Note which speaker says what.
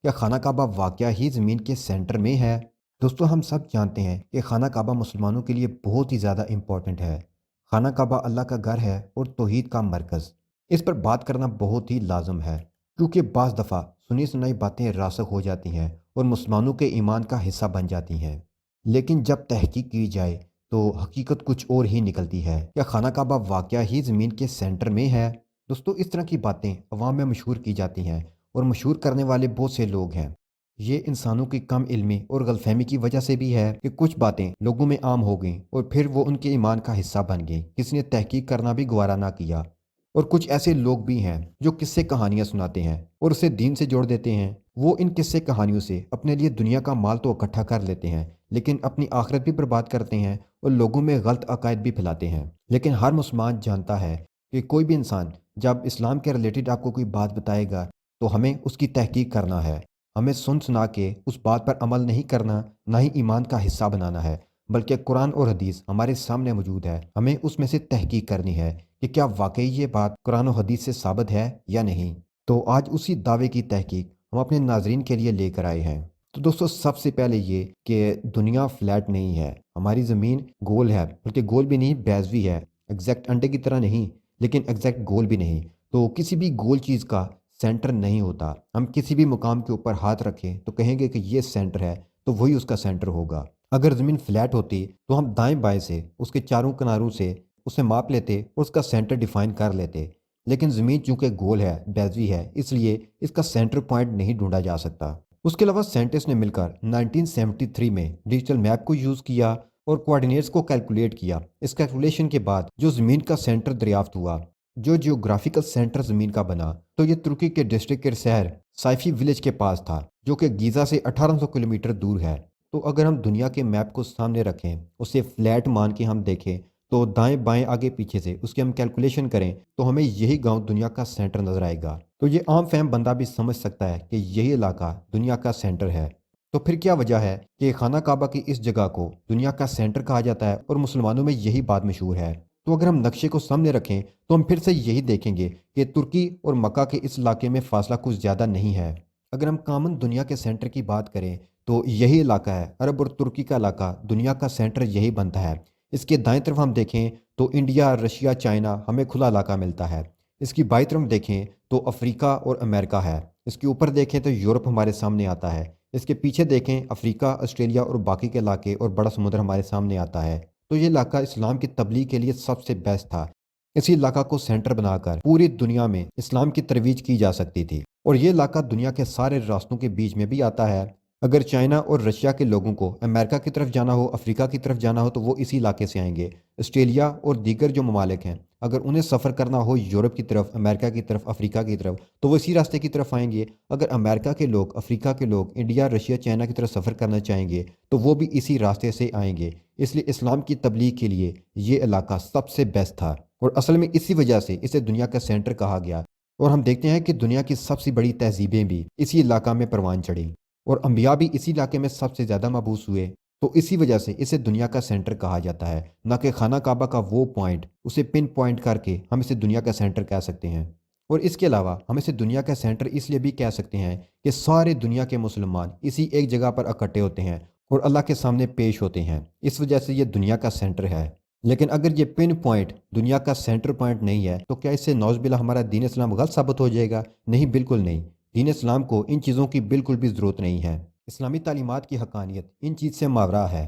Speaker 1: کیا خانہ کعبہ واقعہ ہی زمین کے سینٹر میں ہے؟ دوستو ہم سب جانتے ہیں کہ خانہ کعبہ مسلمانوں کے لیے بہت ہی زیادہ امپورٹنٹ ہے۔ خانہ کعبہ اللہ کا گھر ہے اور توحید کا مرکز۔ اس پر بات کرنا بہت ہی لازم ہے کیونکہ بعض دفعہ سنی سنائی باتیں راسخ ہو جاتی ہیں اور مسلمانوں کے ایمان کا حصہ بن جاتی ہیں، لیکن جب تحقیق کی جائے تو حقیقت کچھ اور ہی نکلتی ہے۔ کیا خانہ کعبہ واقعہ ہی زمین کے سینٹر میں ہے؟ دوستو اس طرح کی باتیں عوام میں مشہور کی جاتی ہیں اور مشہور کرنے والے بہت سے لوگ ہیں۔ یہ انسانوں کی کم علمی اور غلط فہمی کی وجہ سے بھی ہے کہ کچھ باتیں لوگوں میں عام ہو گئیں اور پھر وہ ان کے ایمان کا حصہ بن گئیں، کسی نے تحقیق کرنا بھی گوارا نہ کیا۔ اور کچھ ایسے لوگ بھی ہیں جو قصے کہانیاں سناتے ہیں اور اسے دین سے جوڑ دیتے ہیں۔ وہ ان قصے کہانیوں سے اپنے لیے دنیا کا مال تو اکٹھا کر لیتے ہیں، لیکن اپنی آخرت بھی برباد کرتے ہیں اور لوگوں میں غلط عقائد بھی پھیلاتے ہیں۔ لیکن ہر مسلمان جانتا ہے کہ کوئی بھی انسان جب اسلام کے ریلیٹڈ آپ کو کوئی بات بتائے گا تو ہمیں اس کی تحقیق کرنا ہے۔ ہمیں سن سنا کے اس بات پر عمل نہیں کرنا، نہ ہی ایمان کا حصہ بنانا ہے، بلکہ قرآن اور حدیث ہمارے سامنے موجود ہے، ہمیں اس میں سے تحقیق کرنی ہے کہ کیا واقعی یہ بات قرآن و حدیث سے ثابت ہے یا نہیں۔ تو آج اسی دعوے کی تحقیق ہم اپنے ناظرین کے لیے لے کر آئے ہیں۔ تو دوستو سب سے پہلے یہ کہ دنیا فلیٹ نہیں ہے، ہماری زمین گول ہے، بلکہ گول بھی نہیں بیضوی ہے، ایگزیکٹ انڈے کی طرح نہیں، لیکن ایگزیکٹ گول بھی نہیں۔ تو کسی بھی گول چیز کا سینٹر نہیں ہوتا۔ ہم کسی بھی مقام کے اوپر ہاتھ رکھیں تو کہیں گے کہ یہ سینٹر ہے، تو وہی اس کا سینٹر ہوگا۔ اگر زمین فلیٹ ہوتی تو ہم دائیں بائیں سے اس کے چاروں کناروں سے اسے ماپ لیتے اور اس کا سینٹر ڈیفائن کر لیتے، لیکن زمین چونکہ گول ہے، بیضوی ہے، اس لیے اس کا سینٹر پوائنٹ نہیں ڈھونڈا جا سکتا۔ اس کے علاوہ سائنٹسٹ نے مل کر 1973 میں ڈیجیٹل میپ کو یوز کیا اور کوارڈینیٹس کو کیلکولیٹ کیا۔ اس کیلکولیشن کے بعد جو زمین کا سینٹر دریافت ہوا، جو جیوگرافیکل سینٹر زمین کا بنا، تو یہ ترکی کے ڈسٹرکٹ کے شہر سائفی ولیج کے پاس تھا، جو کہ گیزا سے 1800 کلومیٹر دور ہے۔ تو اگر ہم دنیا کے میپ کو سامنے رکھیں، اسے فلیٹ مان کے ہم دیکھیں تو دائیں بائیں آگے پیچھے سے اس کی ہم کیلکولیشن کریں تو ہمیں یہی گاؤں دنیا کا سینٹر نظر آئے گا۔ تو یہ عام فہم بندہ بھی سمجھ سکتا ہے کہ یہی علاقہ دنیا کا سینٹر ہے۔ تو پھر کیا وجہ ہے کہ خانہ کعبہ کی اس جگہ کو دنیا کا سینٹر کہا جاتا ہے اور مسلمانوں میں یہی بات مشہور ہے؟ تو اگر ہم نقشے کو سامنے رکھیں تو ہم پھر سے یہی دیکھیں گے کہ ترکی اور مکہ کے اس علاقے میں فاصلہ کچھ زیادہ نہیں ہے۔ اگر ہم کامن دنیا کے سینٹر کی بات کریں تو یہی علاقہ ہے، عرب اور ترکی کا علاقہ دنیا کا سینٹر یہی بنتا ہے۔ اس کے دائیں طرف ہم دیکھیں تو انڈیا، رشیا، چائنا ہمیں کھلا علاقہ ملتا ہے۔ اس کی بائیں طرف دیکھیں تو افریقہ اور امریکہ ہے۔ اس کے اوپر دیکھیں تو یورپ ہمارے سامنے آتا ہے۔ اس کے پیچھے دیکھیں افریقہ، آسٹریلیا اور باقی کے علاقے اور بڑا سمندر ہمارے سامنے آتا ہے۔ تو یہ علاقہ اسلام کی تبلیغ کے لیے سب سے بیسٹ تھا۔ اسی علاقہ کو سینٹر بنا کر پوری دنیا میں اسلام کی ترویج کی جا سکتی تھی، اور یہ علاقہ دنیا کے سارے راستوں کے بیچ میں بھی آتا ہے۔ اگر چائنا اور رشیا کے لوگوں کو امریکہ کی طرف جانا ہو، افریقہ کی طرف جانا ہو، تو وہ اسی علاقے سے آئیں گے۔ آسٹریلیا اور دیگر جو ممالک ہیں، اگر انہیں سفر کرنا ہو یورپ کی طرف، امریکہ کی طرف، افریقہ کی طرف، تو وہ اسی راستے کی طرف آئیں گے۔ اگر امریکہ کے لوگ، افریقہ کے لوگ انڈیا، رشیا، چائنا کی طرف سفر کرنا چاہیں گے تو وہ بھی اسی راستے سے آئیں گے۔ اس لیے اسلام کی تبلیغ کے لیے یہ علاقہ سب سے بیسٹ تھا، اور اصل میں اسی وجہ سے اسے دنیا کا سینٹر کہا گیا۔ اور ہم دیکھتے ہیں کہ دنیا کی سب سے بڑی تہذیبیں بھی اسی علاقہ میں پروان چڑھیں، اور انبیاء بھی اسی علاقے میں سب سے زیادہ مبعوث ہوئے۔ تو اسی وجہ سے اسے دنیا کا سینٹر کہا جاتا ہے، نہ کہ خانہ کعبہ کا وہ پوائنٹ، اسے پن پوائنٹ کر کے ہم اسے دنیا کا سینٹر کہہ سکتے ہیں۔ اور اس کے علاوہ ہم اسے دنیا کا سینٹر اس لیے بھی کہہ سکتے ہیں کہ سارے دنیا کے مسلمان اسی ایک جگہ پر اکٹھے ہوتے ہیں اور اللہ کے سامنے پیش ہوتے ہیں، اس وجہ سے یہ دنیا کا سینٹر ہے۔ لیکن اگر یہ پن پوائنٹ دنیا کا سینٹر پوائنٹ نہیں ہے تو کیا اس سے نعوذ باللہ ہمارا دین اسلام غلط ثابت ہو جائے گا؟ نہیں، بالکل نہیں۔ دین اسلام کو ان چیزوں کی بالکل بھی ضرورت نہیں ہے۔ اسلامی تعلیمات کی حقانیت ان چیز سے ماورا ہے۔